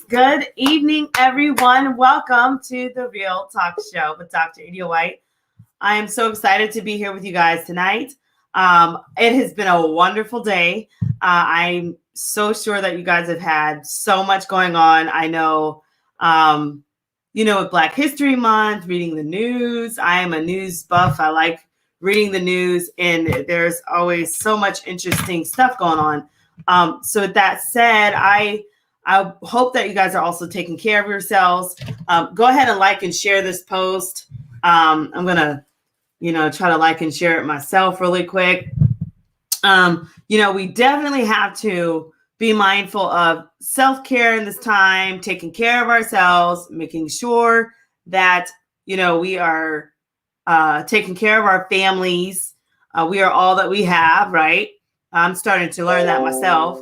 Good evening, everyone. Welcome to the Real Talk Show with Dr. G.R.I.T. I am so excited to be here with you guys tonight. It has been a wonderful day. I'm so sure that you guys have had so much going on. I know, with Black History Month, reading the news. I am a news buff. I like reading the news, and there's always so much interesting stuff going on. So with that said, I hope that you guys are also taking care of yourselves. Go ahead and like and share this post. I'm going to, try to like and share it myself really quick. We definitely have to be mindful of self-care in this time, taking care of ourselves, making sure that, we are taking care of our families. We are all that we have, right? I'm starting to learn that myself.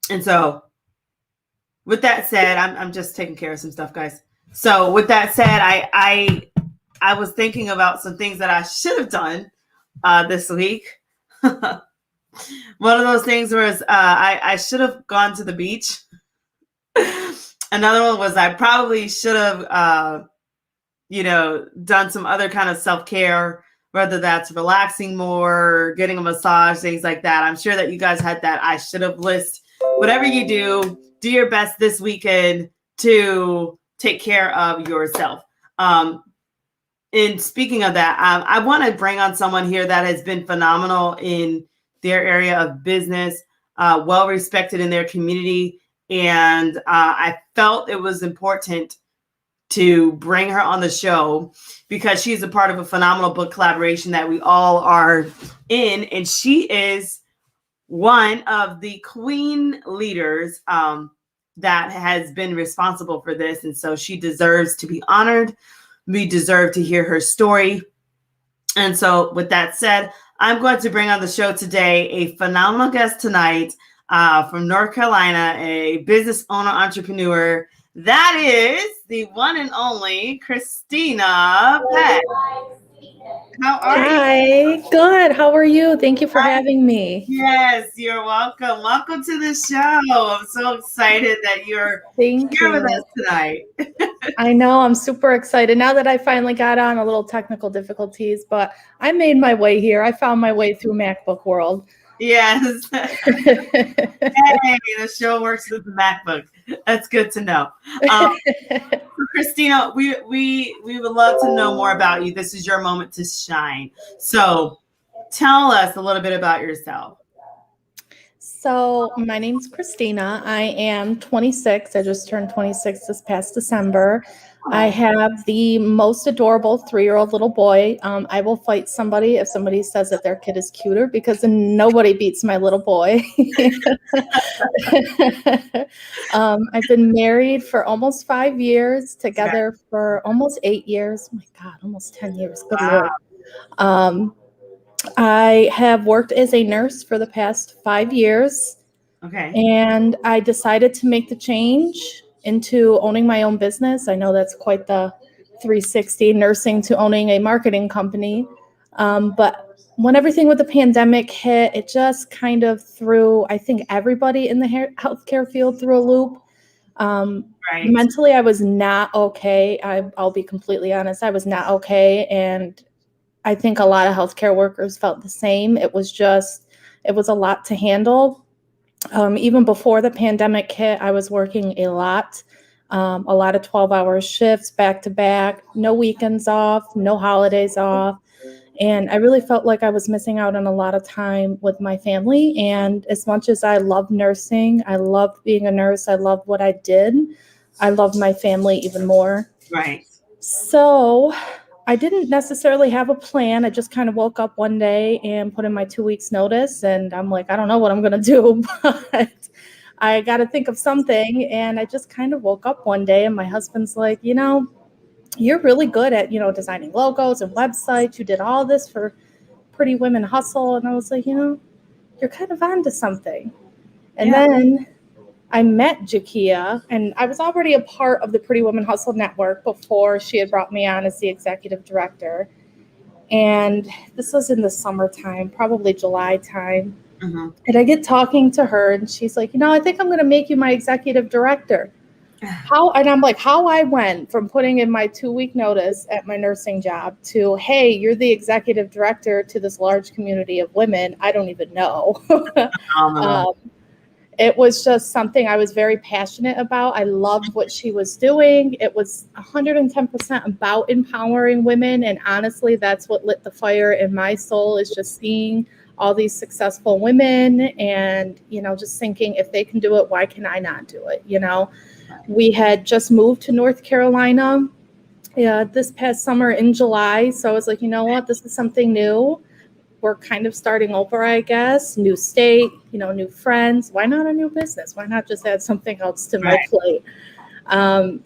And so with that said, I'm just taking care of some stuff, guys. So with that said, I was thinking about some things that I should have done this week. One of those things was I should have gone to the beach. Another one was I probably should have, done some other kind of self-care, whether that's relaxing more, getting a massage, things like that. I'm sure that you guys had that I should have list. Whatever you do your best this weekend to take care of yourself. And speaking of that, I want to bring on someone here that has been phenomenal in their area of business, well respected in their community. And I felt it was important to bring her on the show because she's a part of a phenomenal book collaboration that we all are in. And she is one of the queen leaders that has been responsible for this. And so she deserves to be honored. We deserve to hear her story. And so with that said, I'm going to bring on the show today a phenomenal guest tonight from North Carolina, a business owner, entrepreneur. That is the one and only Kristina Peck. How are you? Hi, good. How are you? Thank you for having me. Yes, you're welcome. Welcome to the show. I'm so excited that you're here with us tonight. I know, I'm super excited now that I finally got on a little technical difficulties, but I made my way here. I found my way through MacBook world. Yes. Hey, the show works with the MacBook. That's good to know. Kristina, we would love to know more about you. This is your moment to shine. So tell us a little bit about yourself. So my name's Kristina. I am 26. I just turned 26 this past December. I have the most adorable 3-year-old little boy. I will fight somebody if somebody says that their kid is cuter because nobody beats my little boy. I've been married for almost 5 years, together for almost 8 years. Oh my God, almost 10 years. Good Lord. I have worked as a nurse for the past 5 years. Okay. And I decided to make the change into owning my own business. I know that's quite the 360, nursing to owning a marketing company. But when everything with the pandemic hit, it just kind of threw, I think, everybody in the healthcare field through a loop. Mentally, I was not okay. I'll be completely honest. I was not okay. And I think a lot of healthcare workers felt the same. It was a lot to handle. Even before the pandemic hit, I was working a lot of 12-hour shifts back to back, no weekends off, no holidays off. And I really felt like I was missing out on a lot of time with my family. And as much as I loved nursing, I loved being a nurse, I loved what I did, I loved my family even more. Right. So I didn't necessarily have a plan. I just kind of woke up one day and put in my 2 weeks notice. And I'm like, I don't know what I'm going to do, but I got to think of something. And I just kind of woke up one day and my husband's like, you're really good at, designing logos and websites. You did all this for Pretty Women Hustle. And I was like, you're kind of onto something. And then I met Jakia, and I was already a part of the Pretty Women Hustle Network before she had brought me on as the executive director. And this was in the summertime, probably July time. Mm-hmm. And I get talking to her and she's like, I think I'm going to make you my executive director. How? And I'm like, how I went from putting in my 2-week notice at my nursing job to, hey, you're the executive director to this large community of women, I don't even know. Phenomenal. um, it was just something I was very passionate about. I loved what she was doing. It was 110% about empowering women. And honestly, that's what lit the fire in my soul, is just seeing all these successful women and, just thinking, if they can do it, why can I not do it? We had just moved to North Carolina this past summer in July. So I was like, you know what, this is something new. We're kind of starting over, I guess. New state, new friends. Why not a new business? Why not just add something else to my Right. plate?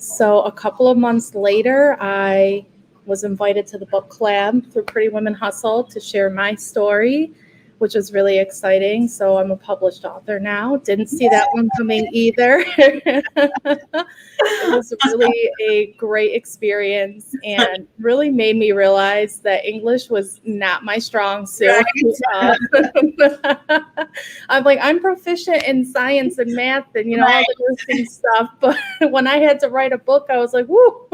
So a couple of months later, I was invited to the book collab through Pretty Women Hustle to share my story, which was really exciting. So I'm a published author now. Didn't see that one coming either. It was really a great experience and really made me realize that English was not my strong suit. Right. I'm like, I'm proficient in science and math and, all the nursing stuff. But when I had to write a book, I was like, whoo,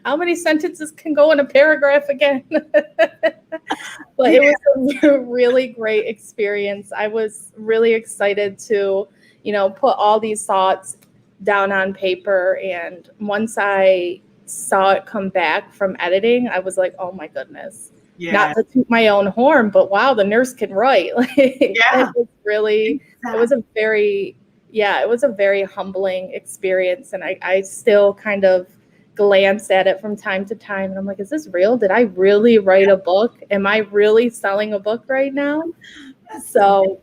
how many sentences can go in a paragraph again? But it was a really great experience. I was really excited to, put all these thoughts down on paper. And once I saw it come back from editing, I was like, oh my goodness. Yeah. Not to toot my own horn, but wow, the nurse can write. It was really, it was a very humbling experience. And I still kind of glance at it from time to time and I'm like, is this real? Did I really write a book? Am I really selling a book right now? So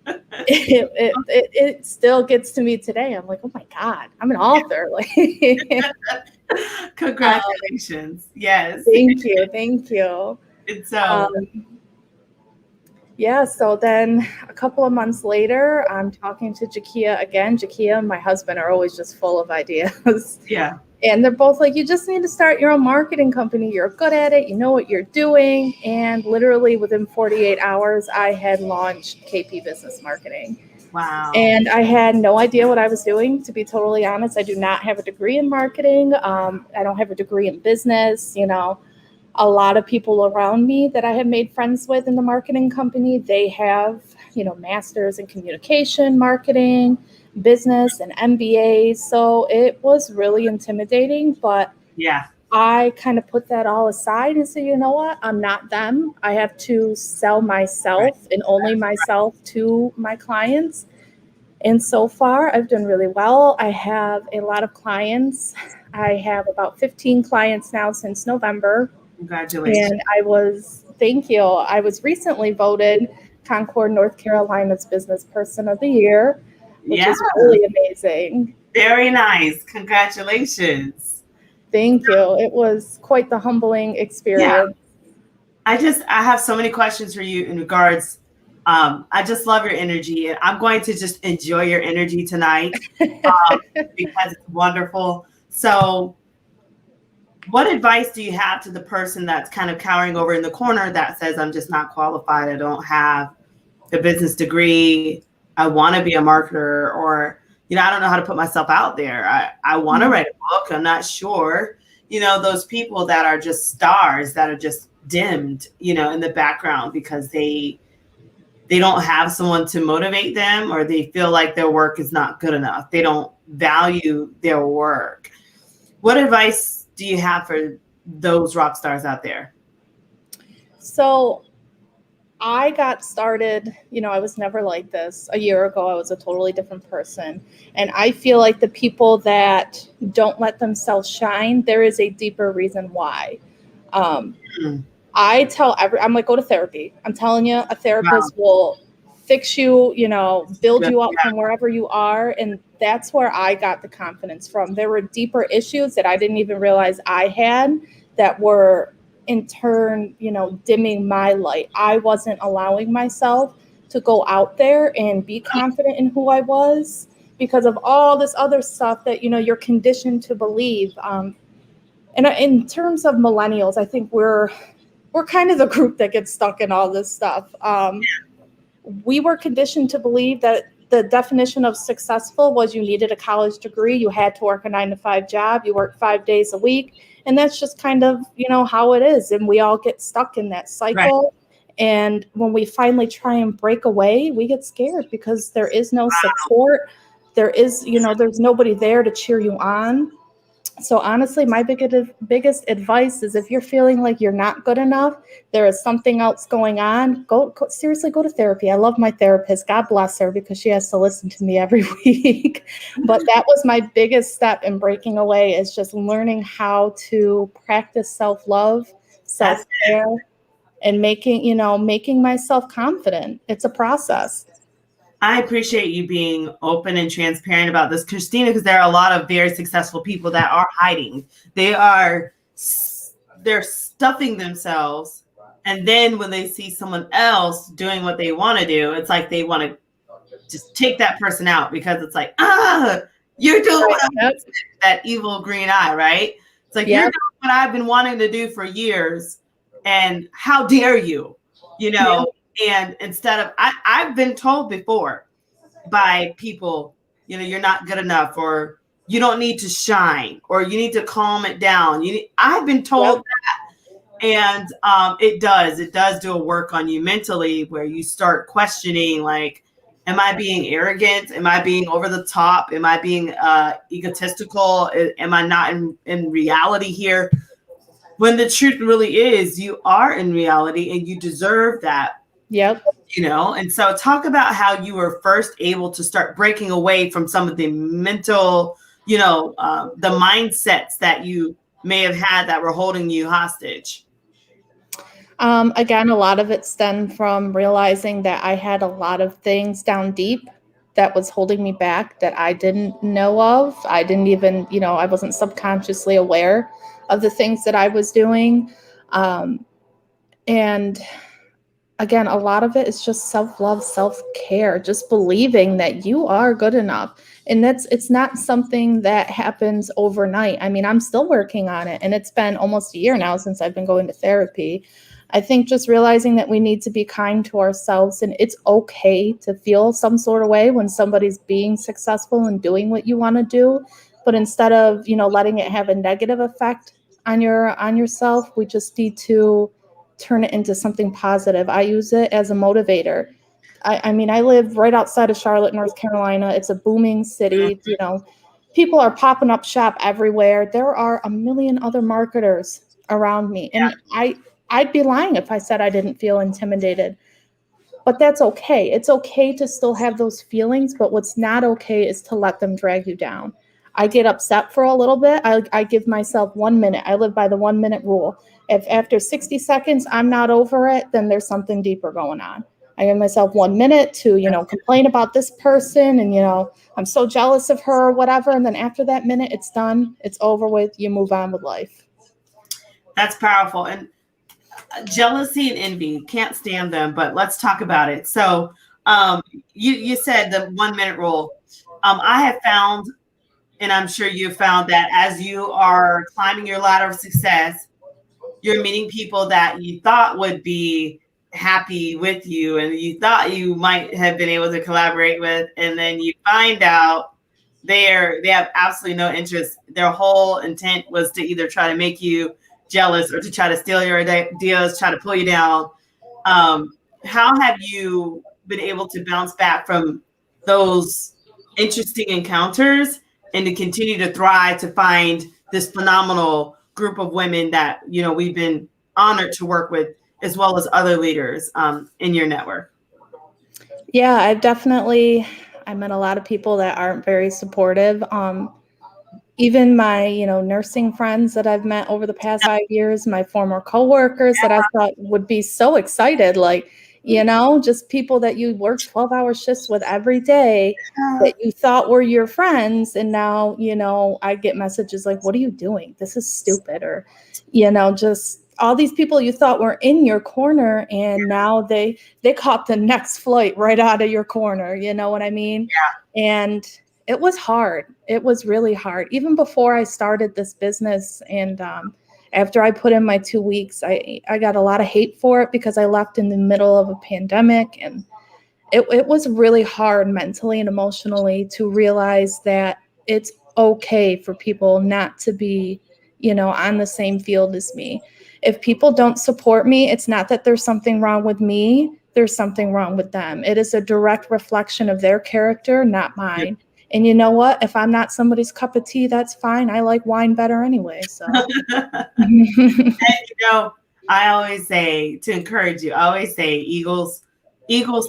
it still gets to me today. I'm like, oh my God, I'm an author. Like, Congratulations. Yes. Thank you. And so, Yeah, so then a couple of months later, I'm talking to Jakia again. Jakia and my husband are always just full of ideas. yeah. And they're both like, you just need to start your own marketing company. You're good at it. You know what you're doing. And literally within 48 hours, I had launched KP Business Marketing. Wow. And I had no idea what I was doing, to be totally honest. I do not have a degree in marketing. I don't have a degree in business. A lot of people around me that I have made friends with in the marketing company, they have, masters in communication, marketing, business, and MBAs. So it was really intimidating, but Yeah. I kind of put that all aside and said, you know what? I'm not them. I have to sell myself and only myself to my clients. And so far, I've done really well. I have a lot of clients. I have about 15 clients now since November. Congratulations. And thank you. I was recently voted Concord, North Carolina's Business Person of the Year, which is really amazing. Very nice. Congratulations. Thank you. It was quite the humbling experience. Yeah. I have so many questions for you in regards. I just love your energy, and I'm going to just enjoy your energy tonight because it's wonderful. So, what advice do you have to the person that's kind of cowering over in the corner that says, I'm just not qualified, I don't have a business degree, I want to be a marketer, or, I don't know how to put myself out there. I want to write a book, I'm not sure. Those people that are just stars that are just dimmed, in the background because they don't have someone to motivate them, or they feel like their work is not good enough. They don't value their work. What advice do you have for those rock stars out there? So I got started, I was never like this. A year ago, I was a totally different person. And I feel like the people that don't let themselves shine, there is a deeper reason why. I tell I'm like, go to therapy. I'm telling you, a therapist will fix you, build you up from wherever you are. And that's where I got the confidence from. There were deeper issues that I didn't even realize I had that were in turn, dimming my light. I wasn't allowing myself to go out there and be confident in who I was because of all this other stuff that, you're conditioned to believe. And in terms of millennials, I think we're kind of the group that gets stuck in all this stuff. we were conditioned to believe that the definition of successful was you needed a college degree, you had to work a 9 to 5 job, you worked 5 days a week. And that's just kind of, how it is. And we all get stuck in that Right. cycle. And when we finally try and break away, we get scared because there is no support. There's nobody there to cheer you on. So honestly, my biggest advice is if you're feeling like you're not good enough, there is something else going on, seriously go to therapy. I love my therapist. God bless her because she has to listen to me every week. But that was my biggest step in breaking away, is just learning how to practice self-love, That's self-care, and making myself confident. It's a process. I appreciate you being open and transparent about this, Kristina, because there are a lot of very successful people that are hiding. They're stuffing themselves, and then when they see someone else doing what they want to do, it's like they want to just take that person out because it's like, you're doing what I'm that evil green eye, right? It's like, you're doing what I've been wanting to do for years, and how dare you, And instead of, I've been told before by people, you're not good enough, or you don't need to shine, or you need to calm it down. I've been told that, and it does do a work on you mentally, where you start questioning, like, am I being arrogant? Am I being over the top? Am I being egotistical? Am I not in reality here? When the truth really is, you are in reality, and you deserve that. Yep. And so talk about how you were first able to start breaking away from some of the mental, the mindsets that you may have had that were holding you hostage. Again, a lot of it stemmed from realizing that I had a lot of things down deep that was holding me back that I didn't know of. I didn't even, I wasn't subconsciously aware of the things that I was doing. And again, a lot of it is just self-love, self-care, just believing that you are good enough. And it's not something that happens overnight. I mean, I'm still working on it, and it's been almost a year now since I've been going to therapy. I think just realizing that we need to be kind to ourselves, and it's okay to feel some sort of way when somebody's being successful and doing what you want to do. But instead of, letting it have a negative effect on yourself, we just need to turn it into something positive. I use it as a motivator. I mean, I live right outside of Charlotte, North Carolina. It's a booming city. People are popping up shop everywhere. There are a million other marketers around me. And I'd be lying if I said I didn't feel intimidated. But that's okay. It's okay to still have those feelings, but what's not okay is to let them drag you down. I get upset for a little bit. I give myself 1 minute. I live by the 1 minute rule. If after 60 seconds I'm not over it, then there's something deeper going on. I give myself 1 minute to, complain about this person and, I'm so jealous of her or whatever. And then after that minute, it's done. It's over with. You move on with life. That's powerful. And jealousy and envy, can't stand them, but let's talk about it. So you said the 1 minute rule. I have found, and I'm sure you've found, that as you are climbing your ladder of success, you're meeting people that you thought would be happy with you and you thought you might have been able to collaborate with, and then you find out they have absolutely no interest. Their whole intent was to either try to make you jealous or to try to steal your ideas, try to pull you down. How have you been able to bounce back from those interesting encounters and to continue to thrive, to find this phenomenal group of women that we've been honored to work with, as well as other leaders in your network? Yeah, I met a lot of people that aren't very supportive. Even my, nursing friends that I've met over the past 5 years, my former coworkers that I thought would be so excited, like, just people that you work 12-hour shifts with every day that you thought were your friends. And now, I get messages like, what are you doing? This is stupid. Or, just all these people you thought were in your corner, and now they caught the next flight right out of your corner. You know what I mean? Yeah. And it was hard. It was really hard. Even before I started this business, and after I put in my 2 weeks, I got a lot of hate for it because I left in the middle of a pandemic, and it was really hard mentally and emotionally to realize that it's okay for people not to be, on the same field as me. If people don't support me, it's not that there's something wrong with me, there's something wrong with them. It is a direct reflection of their character, not Yeah. mine. And you know what? If I'm not somebody's cup of tea, that's fine. I like wine better anyway. So You know, I always say, to encourage you, I always say eagles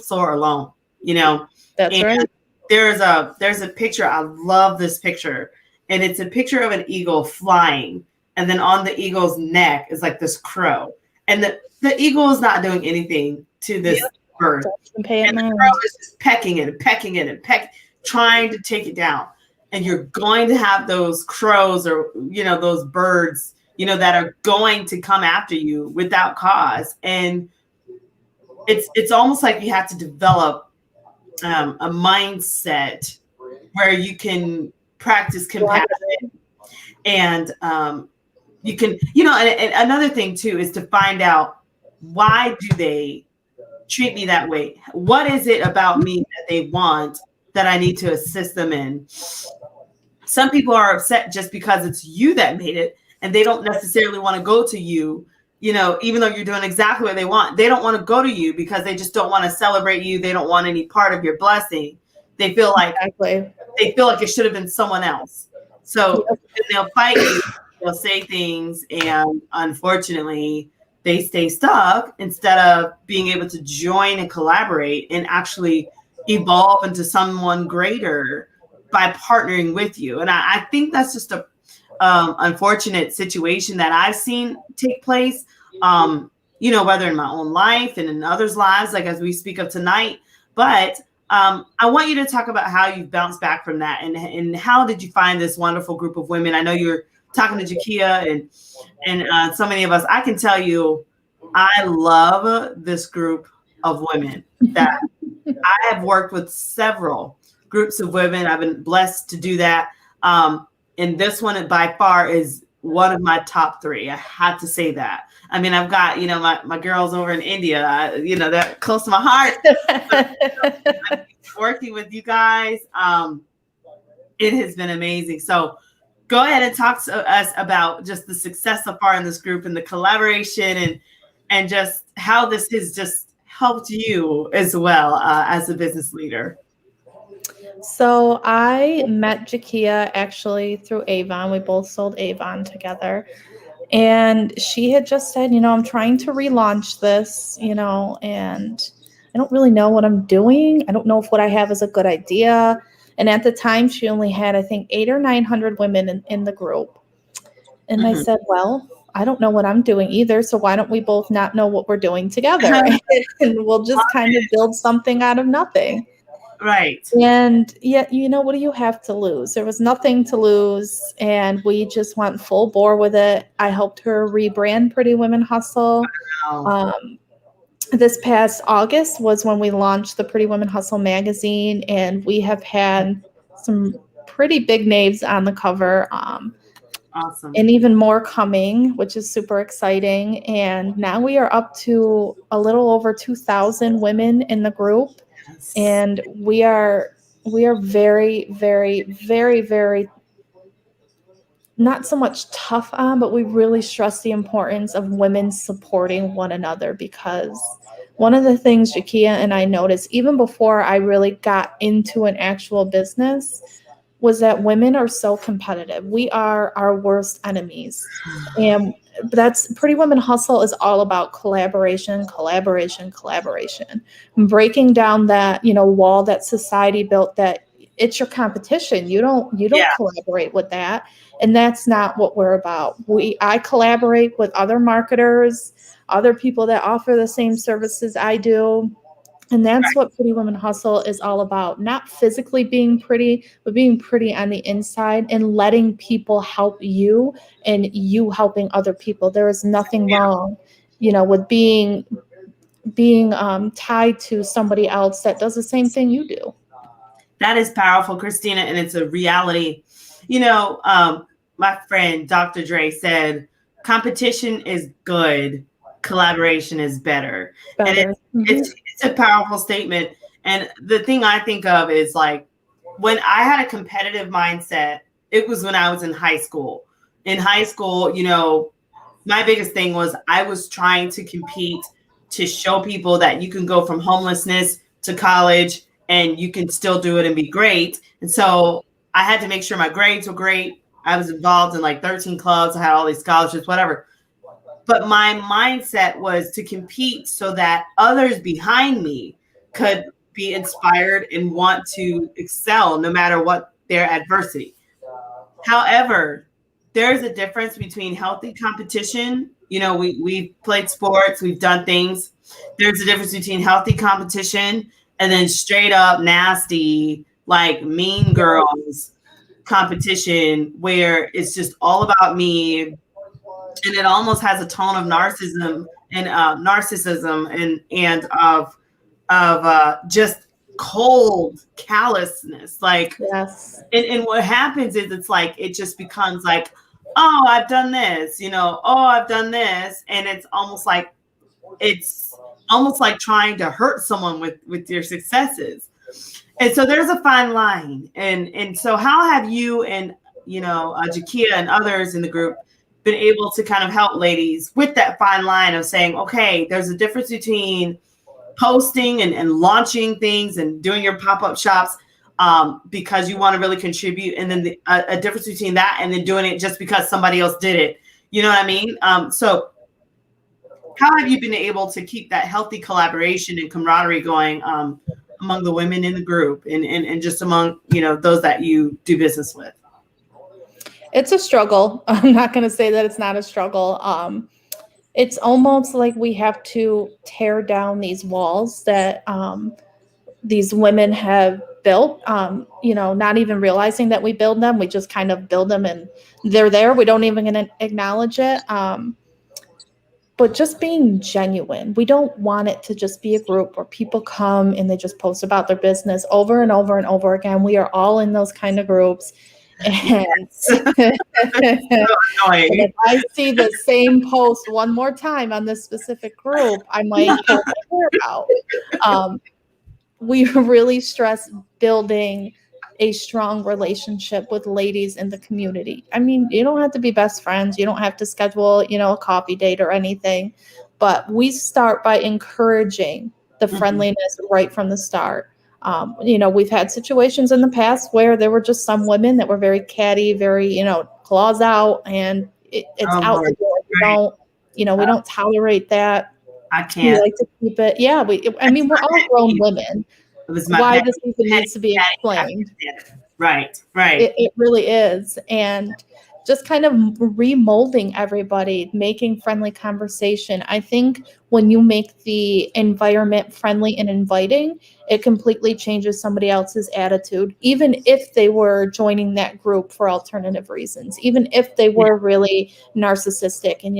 soar alone, you know. that's And right. there's a picture. I love this picture. And it's a picture of an eagle flying. And then on the eagle's neck is like this crow. And the eagle is not doing anything to this Yep. bird. Don't pay it And the mind. crow is just pecking it and pecking it and trying to take it down. And you're going to have those crows, or those birds, that are going to come after you without cause. And it's almost like you have to develop a mindset where you can practice compassion, and you can, and another thing too is to find out, why do they treat me that way? What is it about me that they want that I need to assist them in? Some people are upset just because it's you that made it, and they don't necessarily want to go to you, even though you're doing exactly what they want. They don't want to go to you because they just don't want to celebrate you. They don't want any part of your blessing. They feel like Exactly. it should have been someone else. So they'll fight you, they'll say things, and unfortunately, they stay stuck instead of being able to join and collaborate and actually evolve into someone greater by partnering with you. And I think that's just a unfortunate situation that I've seen take place, whether in my own life and in others' lives, like as we speak of tonight. But I want you to talk about how you've bounced back from that, and how did you find this wonderful group of women? I know you're talking to Jakia and so many of us. I can tell you, I love this group of women that I have worked with several groups of women. I've been blessed to do that. And this one by far is one of my top three. I had to say that. I mean, I've got, my girls over in India, they're close to my heart. Working with you guys, it has been amazing. So go ahead and talk to us about just the success so far in this group and the collaboration, and just how this has just helped you as well, as a business leader. So I met Jakia actually through Avon. We both sold Avon together. And she had just said, I'm trying to relaunch this, and I don't really know what I'm doing. I don't know if what I have is a good idea. And at the time, she only had, I think, 800 or 900 women in the group. And I said, well, I don't know what I'm doing either. So why don't we both not know what we're doing together? And we'll just kind of build something out of nothing. Right. And yet, what do you have to lose? There was nothing to lose. And we just went full bore with it. I helped her rebrand Pretty Women Hustle. Wow. This past August was when we launched the Pretty Women Hustle magazine. And we have had some pretty big names on the cover. Awesome. And even more coming, which is super exciting. And now we are up to a little over 2,000 women in the group. Yes. And we are very, very, very, very not so much tough on, but we really stress the importance of women supporting one another, because one of the things Jakia and I noticed even before I really got into an actual business was that women are so competitive. We are our worst enemies. And that's Pretty Women Hustle is all about collaboration, collaboration, collaboration. Breaking down that, wall that society built, that it's your competition. You don't collaborate with that. And that's not what we're about. I collaborate with other marketers, other people that offer the same services I do. And that's what Pretty Women Hustle is all about. Not physically being pretty, but being pretty on the inside and letting people help you and you helping other people. There is nothing wrong, with being tied to somebody else that does the same thing you do. That is powerful, Kristina, and it's a reality. My friend Dr. Dre said, competition is good, collaboration is better. And it's a powerful statement. And the thing I think of is like when I had a competitive mindset, it was when I was in high school. In high school, my biggest thing was I was trying to compete to show people that you can go from homelessness to college and you can still do it and be great. And so I had to make sure my grades were great. I was involved in like 13 clubs. I had all these scholarships, whatever. But my mindset was to compete so that others behind me could be inspired and want to excel no matter what their adversity. However, there's a difference between healthy competition. We've played sports, we've done things. There's a difference between healthy competition and then straight up nasty, like mean girls competition where it's just all about me, and it almost has a tone of narcissism and of just cold callousness, like. Yes. And what happens is it's like it just becomes like, oh, I've done this, oh, I've done this, and it's almost like trying to hurt someone with your successes. And so there's a fine line. And so how have you and Jakia and others in the group been able to kind of help ladies with that fine line of saying, okay, there's a difference between posting and launching things and doing your pop-up shops because you want to really contribute, and then a difference between that and then doing it just because somebody else did it. You know what I mean? So how have you been able to keep that healthy collaboration and camaraderie going among the women in the group and just among those that you do business with? It's a struggle. I'm not going to say that it's not a struggle. It's almost like we have to tear down these walls that these women have built, not even realizing that we build them. We just kind of build them and they're there. We don't even acknowledge it. But just being genuine. We don't want it to just be a group where people come and they just post about their business over and over and over again. We are all in those kind of groups. And, and if I see the same post one more time on this specific group, I might pull my hair out. We really stress building a strong relationship with ladies in the community. I mean, you don't have to be best friends. You don't have to schedule, a coffee date or anything. But we start by encouraging the friendliness right from the start. We've had situations in the past where there were just some women that were very catty, very, claws out, and it's out the door. We don't tolerate that. I We can't. like to keep it. Yeah, we're all grown women. Why this even needs to be explained. Right. It really is. And just kind of remolding everybody, making friendly conversation. I think when you make the environment friendly and inviting, it completely changes somebody else's attitude, even if they were joining that group for alternative reasons, even if they were really narcissistic and,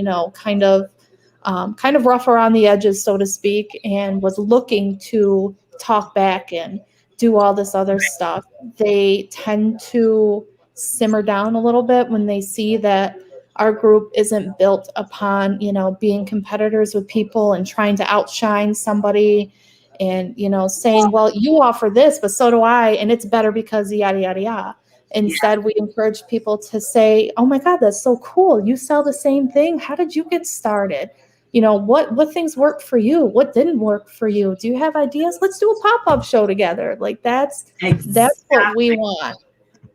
kind of rough around the edges, so to speak, and was looking to talk back and do all this other stuff. They tend to simmer down a little bit when they see that our group isn't built upon, being competitors with people and trying to outshine somebody and, saying, well, you offer this, but so do I, and it's better because yada, yada, yada. Instead, we encourage people to say, oh my God, that's so cool. You sell the same thing. How did you get started? What things worked for you? What didn't work for you? Do you have ideas? Let's do a pop-up show together. Like that's what we want.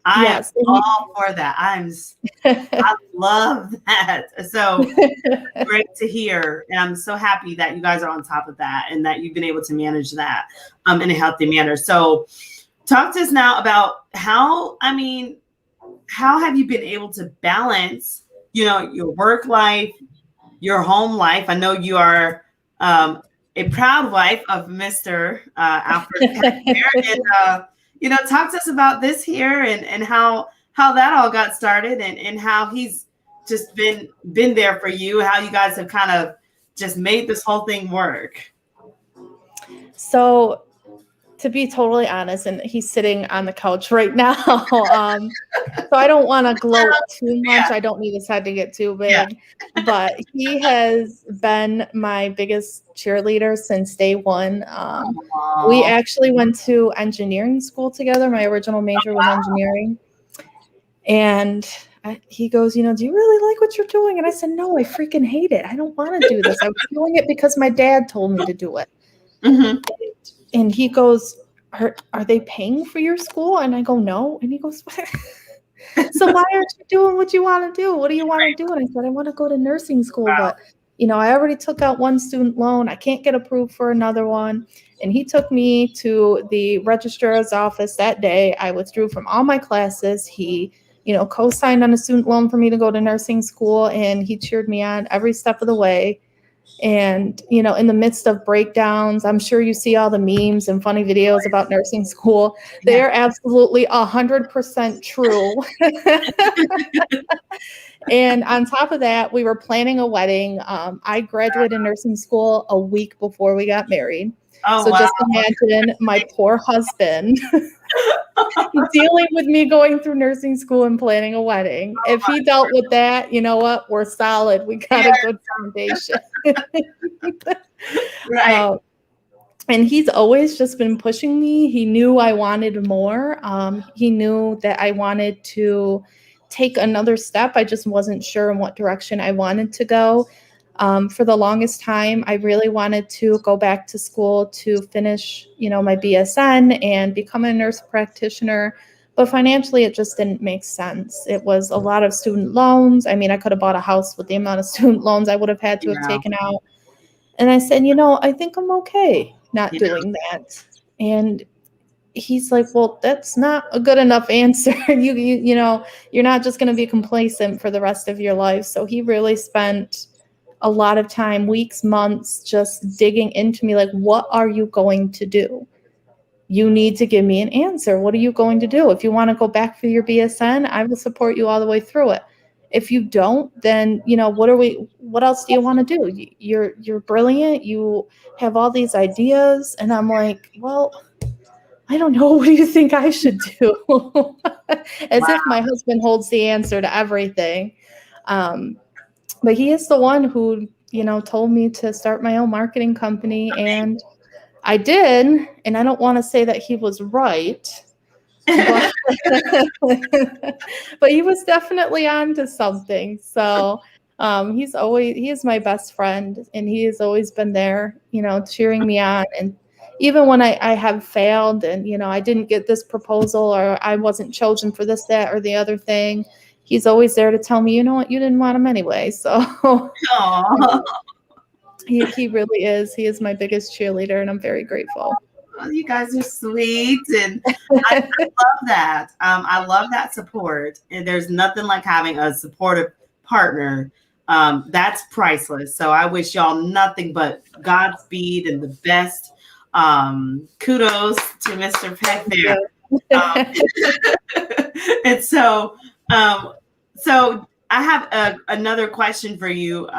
I'm all for that. I love that. So great to hear. And I'm so happy that you guys are on top of that and that you've been able to manage that in a healthy manner. So talk to us now about how have you been able to balance, your work life, your home life? I know you are a proud wife of Mr. Alfred Peck and talk to us about this here and how that all got started and how he's just been there for you, how you guys have kind of just made this whole thing work. So to be totally honest, and he's sitting on the couch right now. So I don't want to gloat too much. Yeah, I don't need his head to get too yeah. big, but he has been my biggest cheerleader since day one. We Aw. actually went to engineering school together. My original major was engineering. And he goes, do you really like what you're doing? And I said, no, I freaking hate it. I don't want to do this. I was doing it because my dad told me to do it. Mhm. And he goes, are they paying for your school? And I go, no. And he goes, so why aren't you doing what you want to do? What do you want to do? And I said, I want to go to nursing school, Wow. but I already took out one student loan. I can't get approved for another one. And he took me to the registrar's office that day. I withdrew from all my classes. He, co-signed on a student loan for me to go to nursing school, and he cheered me on every step of the way. And, in the midst of breakdowns, I'm sure you see all the memes and funny videos about nursing school. They Yeah. are absolutely 100% true. And on top of that, we were planning a wedding. I graduated nursing school a week before we got married. Oh, So wow. just imagine my poor husband dealing with me going through nursing school and planning a wedding. If he dealt with that, you know what? We're solid. We got Yeah, a good foundation. right. And he's always just been pushing me. He knew I wanted more. He knew that I wanted to take another step. I just wasn't sure in what direction I wanted to go. For the longest time, I really wanted to go back to school to finish, my BSN and become a nurse practitioner. But financially, it just didn't make sense. It was a lot of student loans. I mean, I could have bought a house with the amount of student loans I would have had to have Yeah. taken out. And I said, I think I'm okay not Yeah. doing that. And he's like, well, that's not a good enough answer. You're not just going to be complacent for the rest of your life. So he really spent a lot of time, weeks, months, just digging into me like, what are you going to do? You need to give me an answer. What are you going to do? If you want to go back for your BSN, I will support you all the way through it. If you don't, then what else do you want to do? You're brilliant. You have all these ideas. And I'm like, well, I don't know. What do you think I should do? As if Wow. my husband holds the answer to everything. Um, but he is the one who, told me to start my own marketing company, and I did. And I don't want to say that he was right, but but he was definitely on to something. So he is my best friend, and he has always been there, cheering me on. And even when I have failed and, I didn't get this proposal, or I wasn't chosen for this, that, or the other thing, he's always there to tell me, you know what, you didn't want him anyway. So Aw. he really is. He is my biggest cheerleader, and I'm very grateful. Well, you guys are sweet, and I love that. I love that support. And there's nothing like having a supportive partner. That's priceless. So I wish y'all nothing but Godspeed and the best. Kudos to Mr. Peck there. And so I have another question for you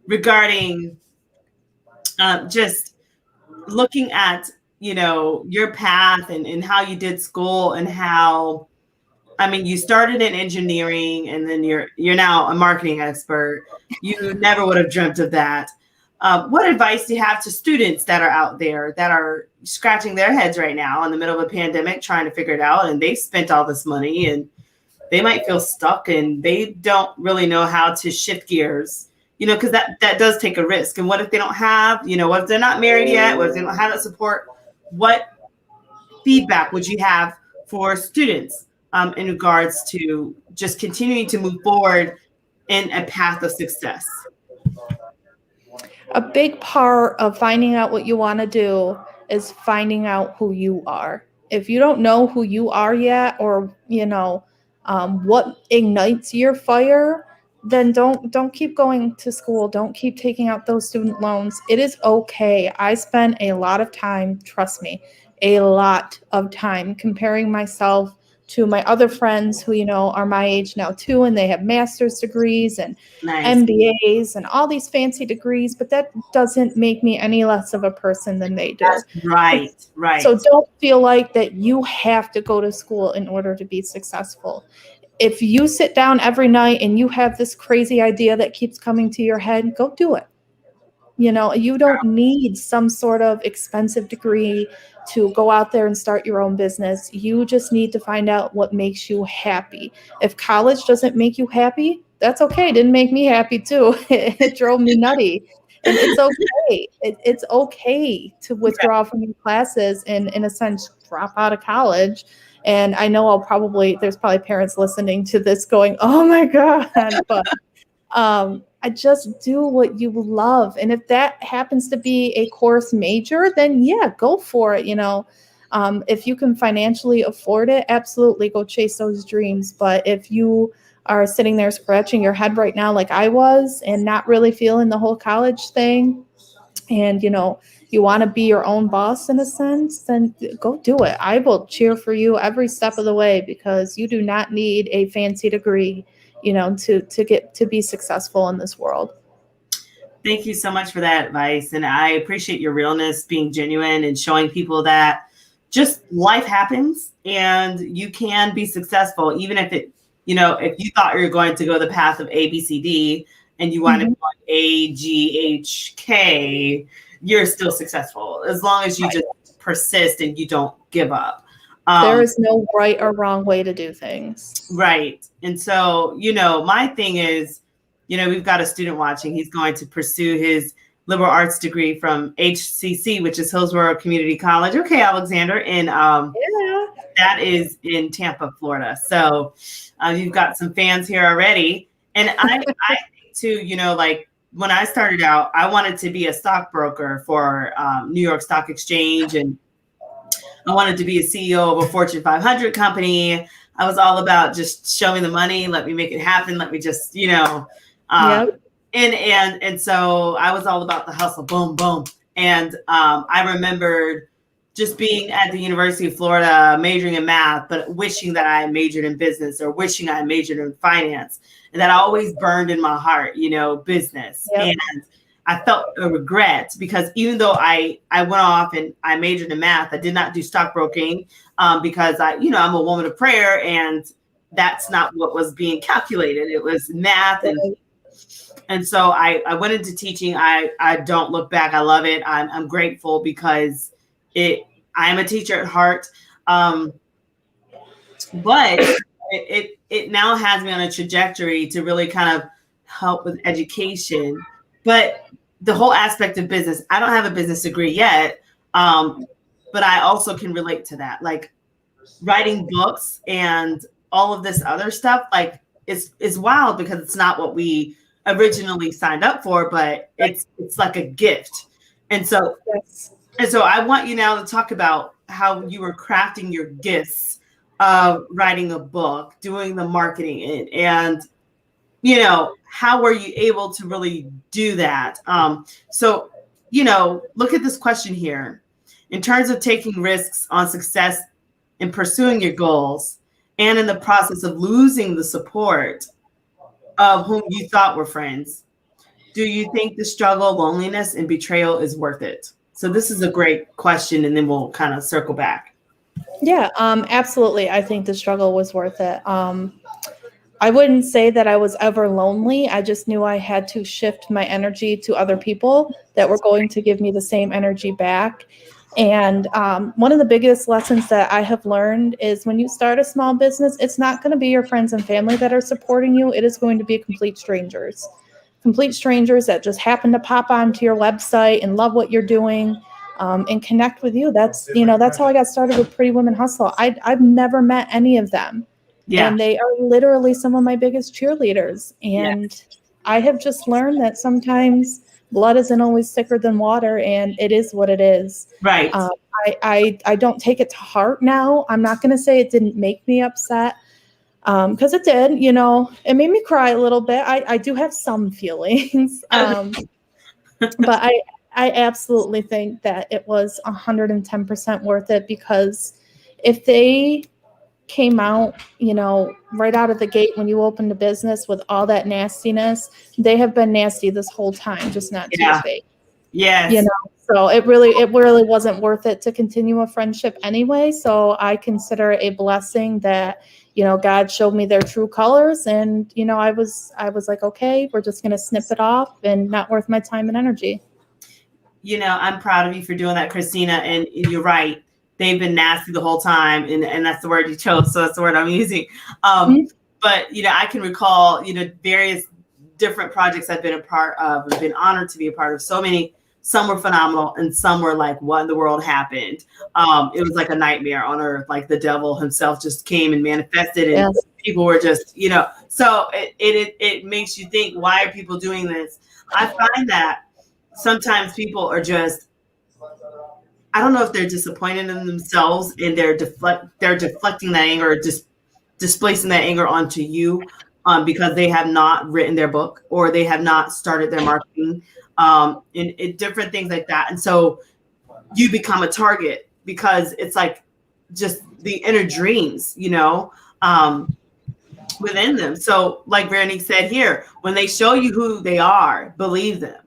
regarding just looking at your path and how you did school and how, I mean, you started in engineering and then you're now a marketing expert. You never would have dreamt of that. What advice do you have to students that are out there that are scratching their heads right now in the middle of a pandemic trying to figure it out, and they've spent all this money and they might feel stuck and they don't really know how to shift gears, because that does take a risk. And what if they don't have, what if they're not married yet? What if they don't have that support? What feedback would you have for students in regards to just continuing to move forward in a path of success? A big part of finding out what you want to do is finding out who you are. If you don't know who you are yet, or what ignites your fire, then don't keep going to school. Don't keep taking out those student loans. It is okay. I spent a lot of time, trust me, a lot of time comparing myself to my other friends who, are my age now too, and they have master's degrees and Nice. MBAs and all these fancy degrees, but that doesn't make me any less of a person than they do. That's right. So Right. don't feel like that you have to go to school in order to be successful. If you sit down every night and you have this crazy idea that keeps coming to your head, go do it. You don't need some sort of expensive degree to go out there and start your own business. You just need to find out what makes you happy. If college doesn't make you happy, that's okay. It didn't make me happy too. It drove me nutty. And it's okay. It's okay to withdraw from your classes and, in a sense, drop out of college. And I know there's probably parents listening to this going, oh my God, but I just do what you love. And if that happens to be a course major, then yeah, go for it. If you can financially afford it, absolutely go chase those dreams. But if you are sitting there scratching your head right now, like I was, and not really feeling the whole college thing, and you want to be your own boss in a sense, then go do it. I will cheer for you every step of the way, because you do not need a fancy degree to get to be successful in this world. Thank you so much for that advice. And I appreciate your realness, being genuine and showing people that just life happens and you can be successful, even if if you thought you were going to go the path of A, B, C, D, and you want to go A, G, H, K, you're still successful as long as you just persist and you don't give up. There is no right or wrong way to do things. Right. And so, my thing is, we've got a student watching. He's going to pursue his liberal arts degree from HCC, which is Hillsborough Community College. Okay, Alexander. And that is in Tampa, Florida. So you've got some fans here already. And I think too, like when I started out, I wanted to be a stockbroker for New York Stock Exchange, and I wanted to be a CEO of a Fortune 500 company. I was all about just show me the money, let me make it happen, let me just, and so I was all about the hustle, boom, boom. And I remembered just being at the University of Florida, majoring in math, but wishing that I majored in business, or wishing I majored in finance. And that always burned in my heart, business. Yep. And I felt a regret, because even though I went off and I majored in math, I did not do stockbroking because I'm a woman of prayer, and that's not what was being calculated. It was math. And so I went into teaching. I don't look back. I love it. I'm grateful, because I am a teacher at heart. But it now has me on a trajectory to really kind of help with education. But the whole aspect of business, I don't have a business degree yet, but I also can relate to that. Like writing books and all of this other stuff, like it's wild, because it's not what we originally signed up for, but it's like a gift. And so, I want you now to talk about how you were crafting your gifts of writing a book, doing the marketing, and how were you able to really do that? So, look at this question here. In terms of taking risks on success in pursuing your goals, and in the process of losing the support of whom you thought were friends, do you think the struggle, loneliness, and betrayal is worth it? So this is a great question, and then we'll kind of circle back. Yeah, absolutely. I think the struggle was worth it. I wouldn't say that I was ever lonely. I just knew I had to shift my energy to other people that were going to give me the same energy back. And one of the biggest lessons that I have learned is, when you start a small business, it's not going to be your friends and family that are supporting you. It is going to be complete strangers that just happen to pop onto your website and love what you're doing. And connect with you. That's how I got started with Pretty Women Hustle. I've never met any of them. Yeah. And they are literally some of my biggest cheerleaders. And I have just learned that sometimes blood isn't always thicker than water, and it is what it is. Right. I don't take it to heart now. I'm not going to say it didn't make me upset, because it did. It made me cry a little bit. I do have some feelings, but I absolutely think that it was 110% worth it, because if they came out, right out of the gate when you opened a business with all that nastiness, they have been nasty this whole time, just not to your Yeah. face. Yes. So it really wasn't worth it to continue a friendship anyway. So I consider it a blessing that, God showed me their true colors, and, I was like, okay, we're just going to snip it off, and not worth my time and energy. I'm proud of you for doing that, Kristina. And you're right. They've been nasty the whole time. And that's the word you chose. So that's the word I'm using. Mhm. But, I can recall, various different projects I've been a part of and been honored to be a part of. So many, some were phenomenal and some were like, what in the world happened? It was like a nightmare on earth. Like the devil himself just came and manifested, and Yes. people were just, so it makes you think, why are people doing this? I find that sometimes people are just, I don't know if they're disappointed in themselves and they're deflecting that anger, or just displacing that anger onto you, because they have not written their book or they have not started their marketing, and different things like that. And so you become a target because it's like just the inner dreams, within them. So like Veronique said here, when they show you who they are, believe them.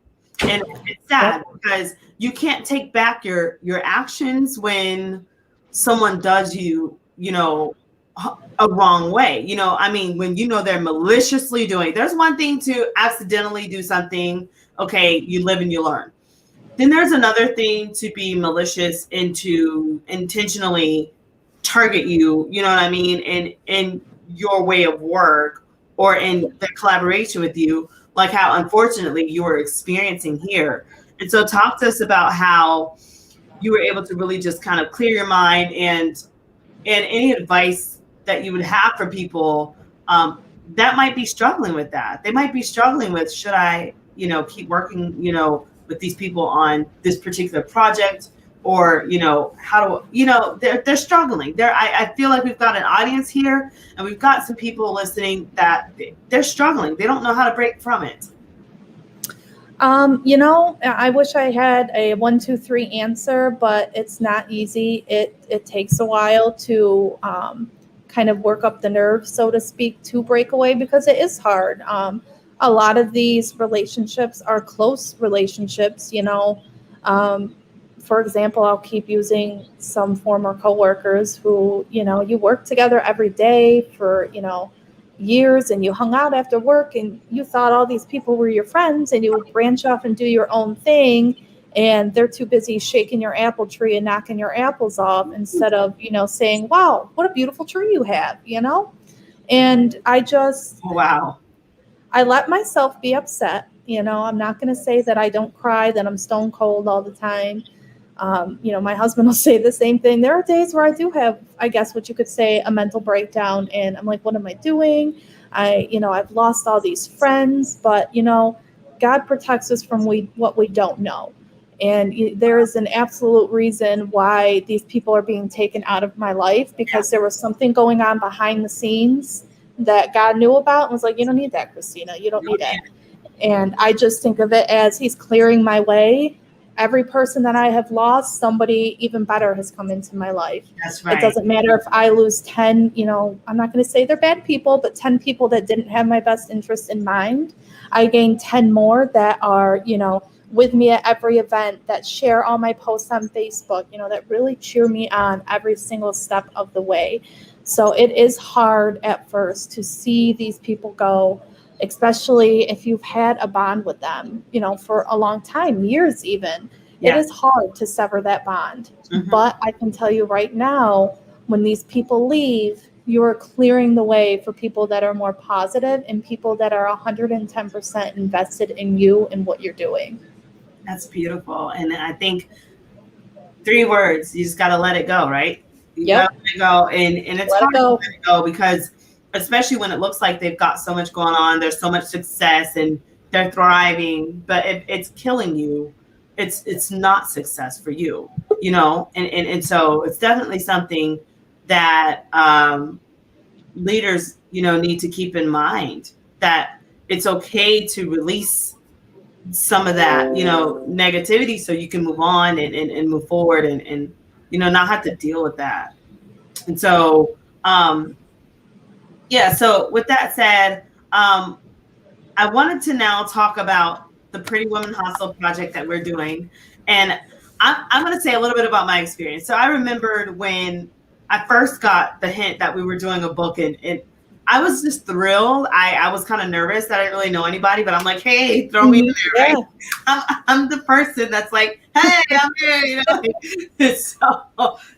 And it's sad Yep. because you can't take back your actions when someone does you, a wrong way. I mean, when they're maliciously doing, there's one thing to accidentally do something. Okay, you live and you learn. Then there's another thing to be malicious and to intentionally target you, you know what I mean, in your way of work or in the collaboration with you, like how unfortunately you were experiencing here. And so talk to us about how you were able to really just kind of clear your mind, and any advice that you would have for people, that might be struggling with that. They might be struggling with, should I, keep working, with these people on this particular project, or, how do, they're struggling. I feel like we've got an audience here, and we've got some people listening that they're struggling. They don't know how to break from it. I wish I had a 1, 2, 3 answer, but it's not easy. It takes a while to kind of work up the nerve, so to speak, to break away, because it is hard. A lot of these relationships are close relationships. For example, I'll keep using some former coworkers who, you work together every day for, years, and you hung out after work, and you thought all these people were your friends, and you branch off and do your own thing, and they're too busy shaking your apple tree and knocking your apples off, instead of, saying, wow, what a beautiful tree you have, and Wow. I let myself be upset. I'm not going to say that I don't cry, that I'm stone cold all the time. My husband will say the same thing. There are days where I do have, I guess what you could say, a mental breakdown, and I'm like, what am I doing? I've lost all these friends, but God protects us from what we don't know. And there is an absolute reason why these people are being taken out of my life, because there was something going on behind the scenes that God knew about and was like, you don't need that, Kristina. You don't need it. And I just think of it as He's clearing my way. Every person that I have lost, somebody even better has come into my life. That's It right. doesn't matter if I lose 10, I'm not going to say they're bad people, but 10 people that didn't have my best interest in mind. I gained 10 more that are, with me at every event, that share all my posts on Facebook, that really cheer me on every single step of the way. So it is hard at first to see these people go, especially if you've had a bond with them, for a long time, years even. It is hard to sever that bond. Mhm. But I can tell you right now, when these people leave, you are clearing the way for people that are more positive and people that are 110% invested in you and what you're doing. That's beautiful. And I think 3 words, you just got to let it go, right? You got to Yep. let it go. And it's Let hard it to go. let it go because, especially when it looks like they've got so much going on, there's so much success and they're thriving, but it's killing you. It's not success for you, and so it's definitely something that leaders, need to keep in mind, that it's okay to release some of that, negativity, so you can move on and move forward, and not have to deal with that. And so Um, yeah. So with that said, I wanted to now talk about the Pretty Woman Hustle project that we're doing. And I'm going to say a little bit about my experience. So I remembered when I first got the hint that we were doing a book, and I was just thrilled. I was kind of nervous that I didn't really know anybody, but I'm like, hey, throw me in there, right? I'm the person that's like, hey, I'm here, you know.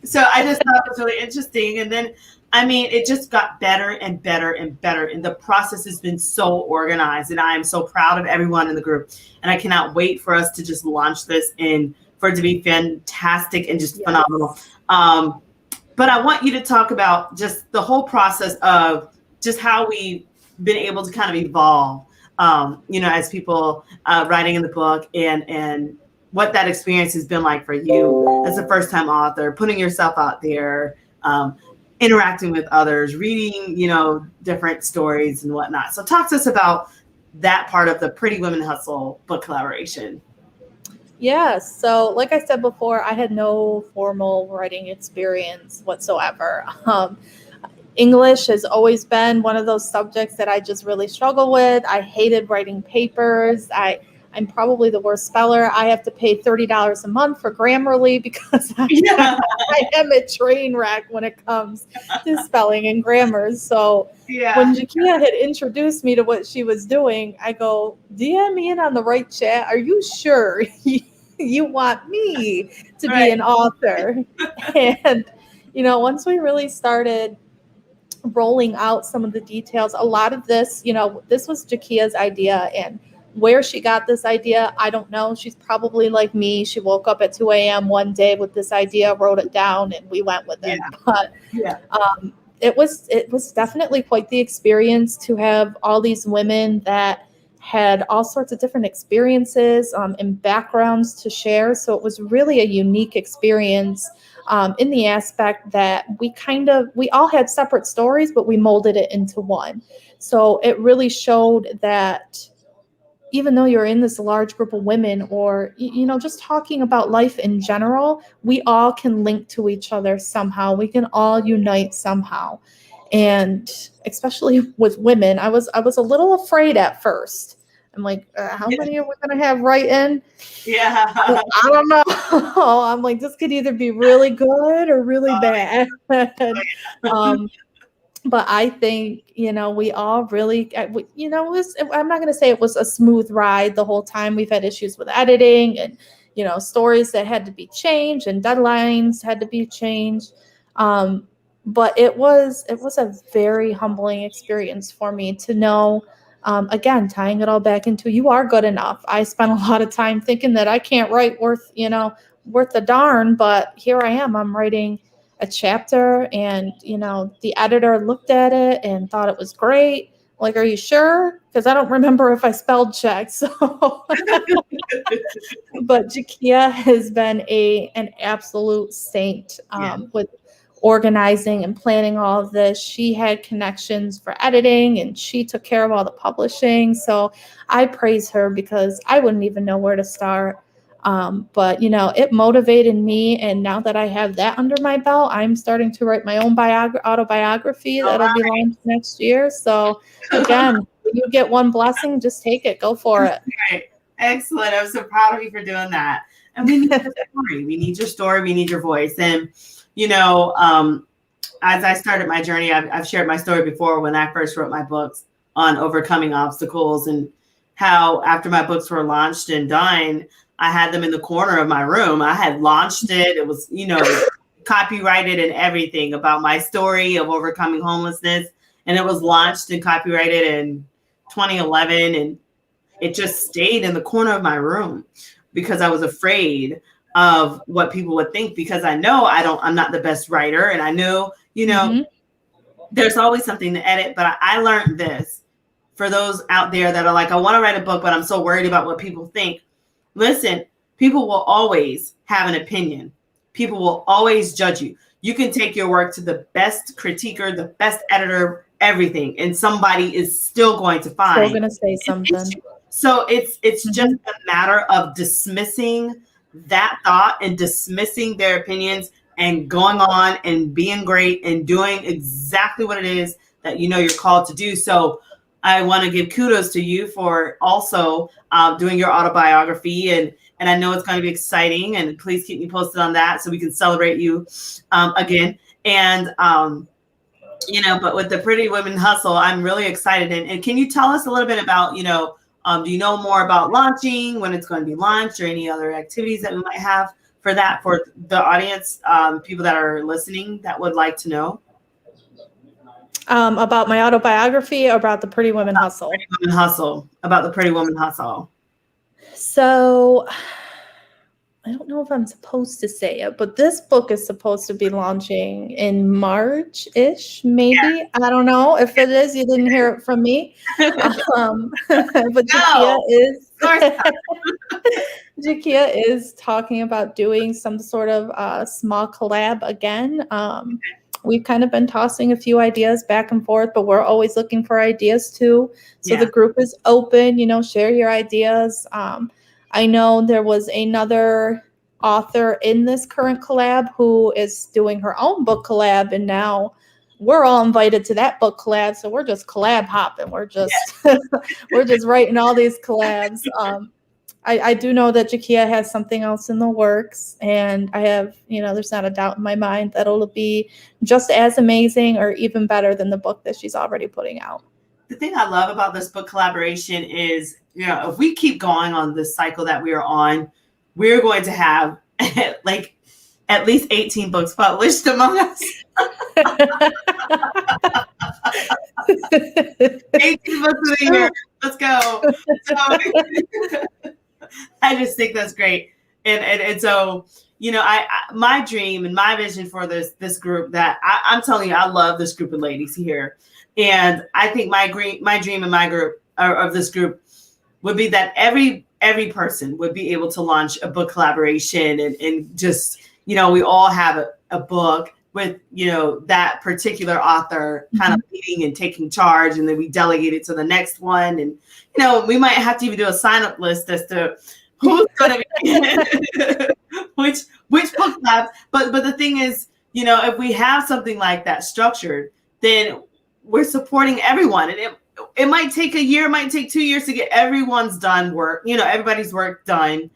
So I just thought it was really interesting. And then I mean, it just got better and better and better. And the process has been so organized. And I am so proud of everyone in the group. And I cannot wait for us to just launch this and for it to be fantastic and just phenomenal. But I want you to talk about just the whole process of just how we've been able to kind of evolve, you know, as people writing in the book, and what that experience has been like for you as a first time author, putting yourself out there, interacting with others, reading, you know, different stories and whatnot. So talk to us about that part of the Pretty Women Hustle book collaboration. Yeah, so like I said before, I had no formal writing experience whatsoever. English has always been one of those subjects that I just really struggle with. I hated writing papers. I'm probably the worst speller. I have to pay $30 a month for Grammarly because I am a train wreck when it comes to spelling and grammar. So when Jakia had introduced me to what she was doing, I go, DM me in on the right chat. Are you sure you want me to be an author? And, you know, once we really started rolling out some of the details, a lot of this, you know, this was Jakia's idea, and where she got this idea, I don't know. She's probably like me. She woke up at 2 a.m. one day with this idea, wrote it down, and we went with it. But it was definitely quite the experience to have all these women that had all sorts of different experiences and backgrounds to share. So it was really a unique experience in the aspect that we all had separate stories, but we molded it into one. So it really showed that even though you're in this large group of women, or you know, just talking about life in general, we all can link to each other somehow. We can all unite somehow. And especially with women, I was a little afraid at first. I'm like, how many are we going to have writing? I don't know. I'm like, this could either be really good or really bad. But I think, you know, we all really, you know, I'm not going to say it was a smooth ride the whole time. We've had issues with editing and, you know, stories that had to be changed and deadlines had to be changed. But it was a very humbling experience for me to know, again, tying it all back into you are good enough. I spent a lot of time thinking that I can't write worth a darn, but here I am. I'm writing a chapter, and you know, the editor looked at it and thought it was great. Like, are you sure? Because I don't remember if I spelled check. So but Jakia has been an absolute saint with organizing and planning all of this. She had connections for editing, and she took care of all the publishing. So I praise her because I wouldn't even know where to start. But you know, it motivated me, and now that I have that under my belt, I'm starting to write my own autobiography that'll be launched next year. So again, when you get one blessing, just take it, go for it. Right. Excellent. I'm so proud of you for doing that. And we need your story. We need your story. We need your voice. And you know, as I started my journey, I've shared my story before when I first wrote my books on overcoming obstacles, and how after my books were launched and done, I had them in the corner of my room. I had launched it. It was, you know, copyrighted and everything about my story of overcoming homelessness. And it was launched and copyrighted in 2011. And it just stayed in the corner of my room because I was afraid of what people would think, because I know I'm not the best writer. And I know, you know, there's always something to edit, but I learned this for those out there that are like, I want to write a book, but I'm so worried about what people think. Listen, people will always have an opinion. People will always judge you. You can take your work to the best critiquer, the best editor, everything, and somebody is still going to find. Still going to say something. So it's just a matter of dismissing that thought and dismissing their opinions and going on and being great and doing exactly what it is that you know you're called to do. So I want to give kudos to you for also doing your autobiography, and I know it's going to be exciting. And please keep me posted on that so we can celebrate you again. And you know, but with the Pretty Women Hustle, I'm really excited. And can you tell us a little bit about, you know, do you know more about launching, when it's going to be launched, or any other activities that we might have for that, for the audience, people that are listening that would like to know? About my autobiography or about the Pretty Women Hustle? Pretty Women Hustle, about the Pretty Woman Hustle. So I don't know if I'm supposed to say it, but this book is supposed to be launching in March-ish, maybe. Yeah. I don't know if it is. You didn't hear it from me. But Jakia is talking about doing some sort of small collab again. We've kind of been tossing a few ideas back and forth, but we're always looking for ideas too. So the group is open, you know, share your ideas. I know there was another author in this current collab who is doing her own book collab, and now we're all invited to that book collab. So we're just collab hopping. We're just we're just writing all these collabs. I do know that Jakia has something else in the works, and I have, you know, there's not a doubt in my mind that it'll be just as amazing or even better than the book that she's already putting out. The thing I love about this book collaboration is, you know, if we keep going on this cycle that we are on, we're going to have like at least 18 books published among us. 18 books in a year. Let's go. I just think that's great. And so, you know, I my dream and my vision for this group, that I'm telling you, I love this group of ladies here. And I think my dream and my group, of this group, would be that every person would be able to launch a book collaboration, and just, you know, we all have a book with, you know, that particular author kind of leading and taking charge, and then we delegate it to the next one. And, you know, we might have to even do a sign-up list as to who's going to be which book clubs. But the thing is, you know, if we have something like that structured, then we're supporting everyone. And it might take a year, it might take 2 years to get everyone's done work, you know, everybody's work done.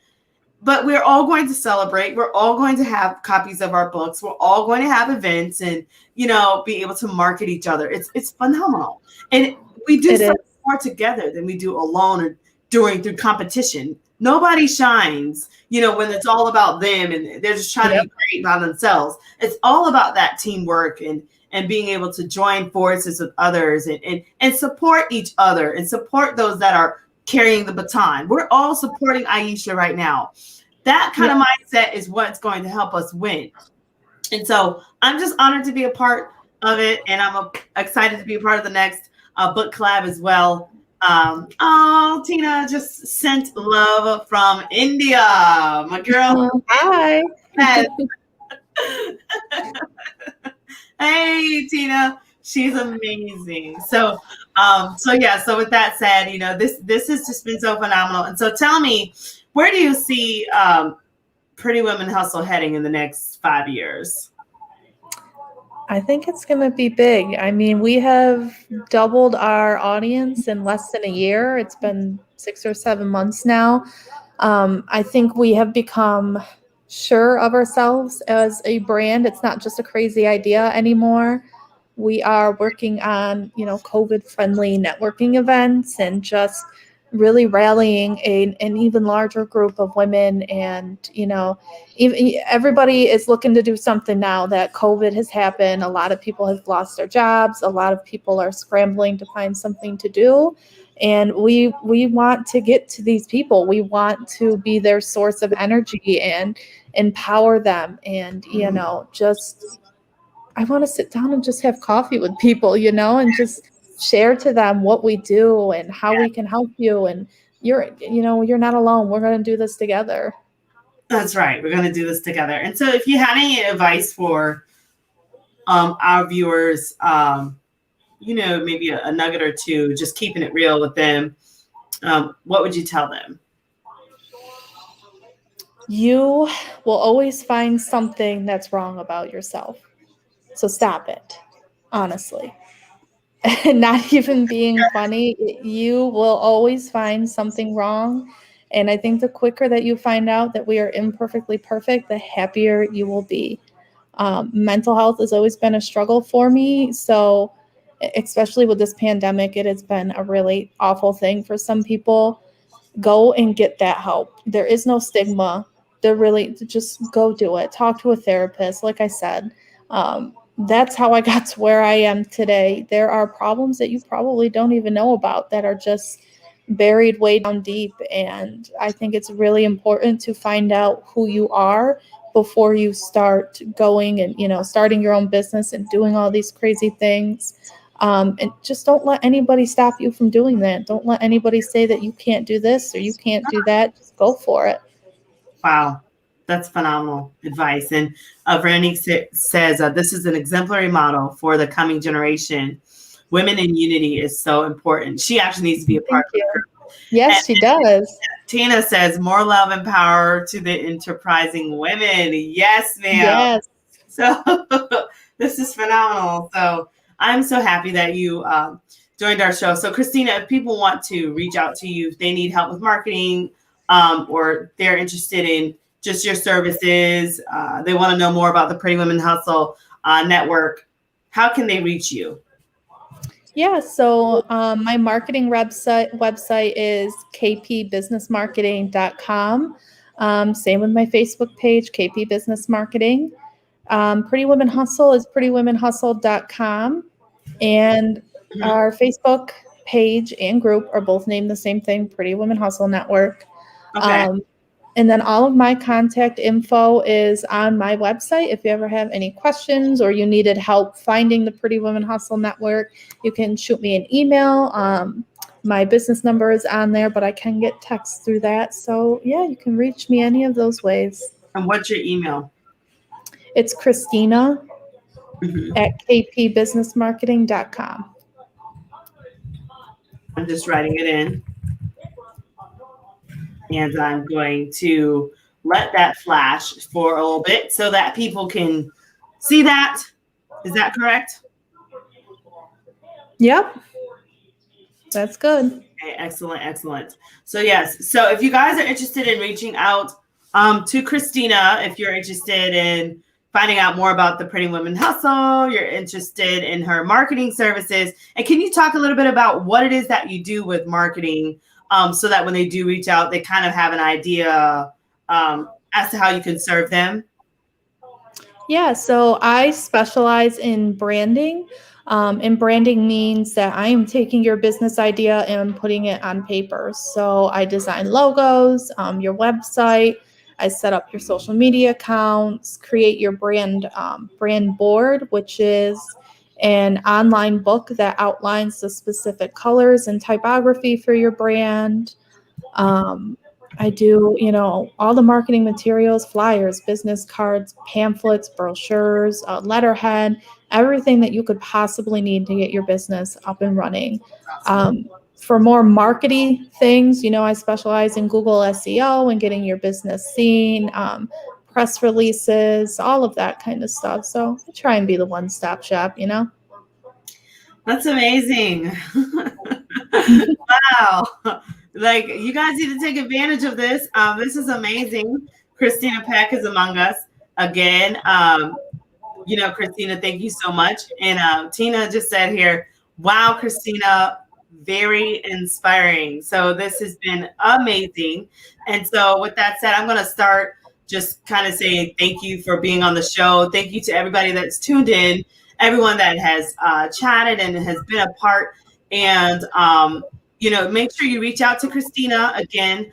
But we're all going to celebrate. We're all going to have copies of our books. We're all going to have events, and, you know, be able to market each other. It's phenomenal. And we do something more together than we do alone or through competition. Nobody shines, you know, when it's all about them and they're just trying to be great by themselves. It's all about that teamwork and being able to join forces with others and support each other and support those that are carrying the baton. We're all supporting Aisha right now. That kind of mindset is what's going to help us win. And so I'm just honored to be a part of it, and I'm excited to be a part of the next book collab as well. Oh, Tina just sent love from India, my girl. Hi. Hey, Tina, she's amazing. So with that said, you know, this has just been so phenomenal. And so tell me, where do you see Pretty Women Hustle heading in the next 5 years? I think it's going to be big. I mean, we have doubled our audience in less than a year. It's been 6 or 7 months now. I think we have become sure of ourselves as a brand. It's not just a crazy idea anymore. We are working on, you know, COVID-friendly networking events and just really rallying an even larger group of women. And, you know, everybody is looking to do something now that COVID has happened. A lot of people have lost their jobs. A lot of people are scrambling to find something to do. And we want to get to these people. We want to be their source of energy and empower them. And, you know, just, I want to sit down and just have coffee with people, you know, and just share to them what we do and how we can help you. And you're not alone. We're going to do this together. That's right. We're going to do this together. And so if you had any advice for our viewers, you know, maybe a nugget or two, just keeping it real with them, what would you tell them? You will always find something that's wrong about yourself. So stop it, honestly. Not even being funny, you will always find something wrong. And I think the quicker that you find out that we are imperfectly perfect, the happier you will be. Mental health has always been a struggle for me. So, especially with this pandemic, it has been a really awful thing for some people. Go and get that help. There is no stigma. There really, just go do it. Talk to a therapist. Like I said, that's how I got to where I am today. There are problems that you probably don't even know about that are just buried way down deep. And I think it's really important to find out who you are before you start going and, starting your own business and doing all these crazy things. And just don't let anybody stop you from doing that. Don't let anybody say that you can't do this or you can't do that. Just go for it. Wow, that's phenomenal advice. And Veronique says this is an exemplary model for the coming generation. Women in unity is so important. She actually needs to be a part Thank of the you. group. Yes, she does. Tina says more love and power to the enterprising women. Yes, ma'am. Yes. So this is phenomenal. So I'm so happy that you joined our show. So Kristina, if people want to reach out to you, if they need help with marketing or they're interested in just your services, they want to know more about the Pretty Women Hustle network, how can they reach you? Yeah, so my marketing website is kpbusinessmarketing.com. Same with my Facebook page, KP Business Marketing. Pretty Women Hustle is prettywomenhustle.com. And Mhm. our Facebook page and group are both named the same thing, Pretty Women Hustle Network. Okay. Um, and then all of my contact info is on my website. If you ever have any questions or you needed help finding the Pretty Women Hustle Network, you can shoot me an email. My business number is on there, but I can get texts through that. So, yeah, you can reach me any of those ways. And what's your email? It's Kristina Mhm. at kpbusinessmarketing.com. I'm just writing it in. And I'm going to let that flash for a little bit so that people can see that. Is that correct? Yep, that's good. Okay, excellent, excellent. So yes, so if you guys are interested in reaching out to Kristina, if you're interested in finding out more about the Pretty Women Hustle, you're interested in her marketing services, and can you talk a little bit about what it is that you do with marketing, so that when they do reach out, they kind of have an idea as to how you can serve them? Yeah, so I specialize in branding. And branding means that I am taking your business idea and putting it on paper. So I design logos, your website, I set up your social media accounts, create your brand board, which is an online book that outlines the specific colors and typography for your brand. Um, I do, all the marketing materials, flyers, business cards, pamphlets, brochures, letterhead, everything that you could possibly need to get your business up and running. Awesome. For more marketing things, I specialize in Google SEO and getting your business seen, press releases, all of that kind of stuff. So I try and be the one-stop shop. That's amazing. Wow. Like, you guys need to take advantage of this. This is amazing. Kristina Peck is among us again. Kristina, thank you so much. And Tina just said here, wow, Kristina, very inspiring. So this has been amazing. And so with that said, I'm going to start just kind of saying thank you for being on the show. Thank you to everybody that's tuned in, everyone that has chatted and has been a part. And, make sure you reach out to Kristina again.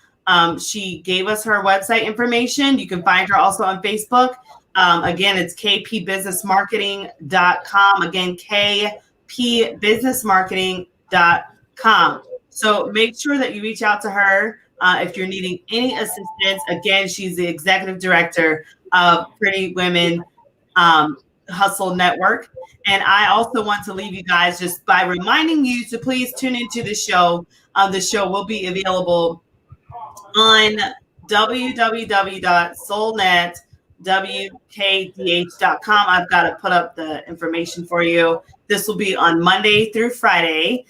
She gave us her website information. You can find her also on Facebook. Again, it's kpbusinessmarketing.com. Again, kpbusinessmarketing.com. So make sure that you reach out to her if you're needing any assistance. Again, she's the executive director of Pretty Women Hustle Network. And I also want to leave you guys just by reminding you to please tune into the show. The show will be available on www.soulnetwkdh.com. I've got to put up the information for you. This will be on Monday through Friday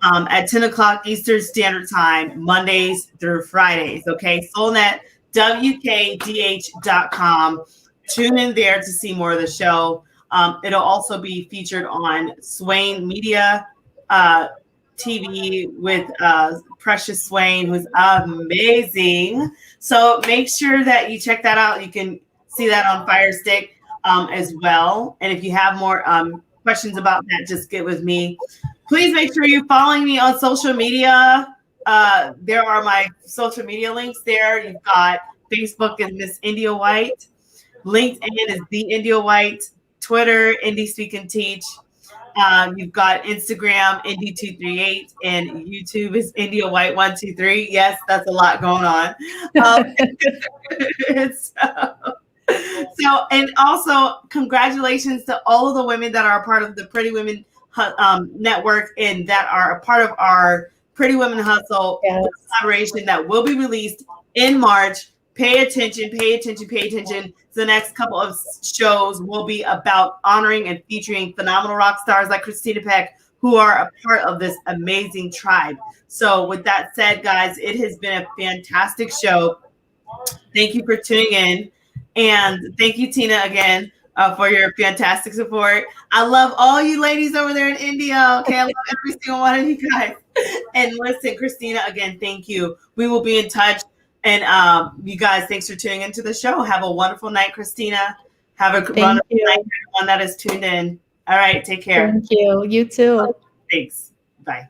at 10 o'clock Eastern Standard Time, Mondays through Fridays. Okay, soulnetwkdh.com. Tune in there to see more of the show. It'll also be featured on Swain Media TV with Precious Swain, who's amazing. So make sure that you check that out. You can see that on Fire Stick as well. And if you have more questions about that, just get with me. Please make sure you're following me on social media. There are my social media links there. You've got Facebook is Miss India White. LinkedIn is The India White. Twitter, Indie Speak and Teach. You've got Instagram, Indie238, and YouTube is India White 123. Yes, that's a lot going on. And also congratulations to all of the women that are a part of the Pretty Women Network and that are a part of our Pretty Women Hustle collaboration that will be released in March. Pay attention, pay attention, pay attention. The next couple of shows will be about honoring and featuring phenomenal rock stars like Kristina Peck, who are a part of this amazing tribe. So with that said, guys, it has been a fantastic show. Thank you for tuning in. And thank you, Tina, again, for your fantastic support. I love all you ladies over there in India. Okay, I love every single one of you guys. And listen, Kristina, again, thank you. We will be in touch. And you guys, thanks for tuning into the show. Have a wonderful night, Kristina. Have a wonderful night, everyone that is tuned in. All right, take care. Thank you. You too. Thanks. Bye.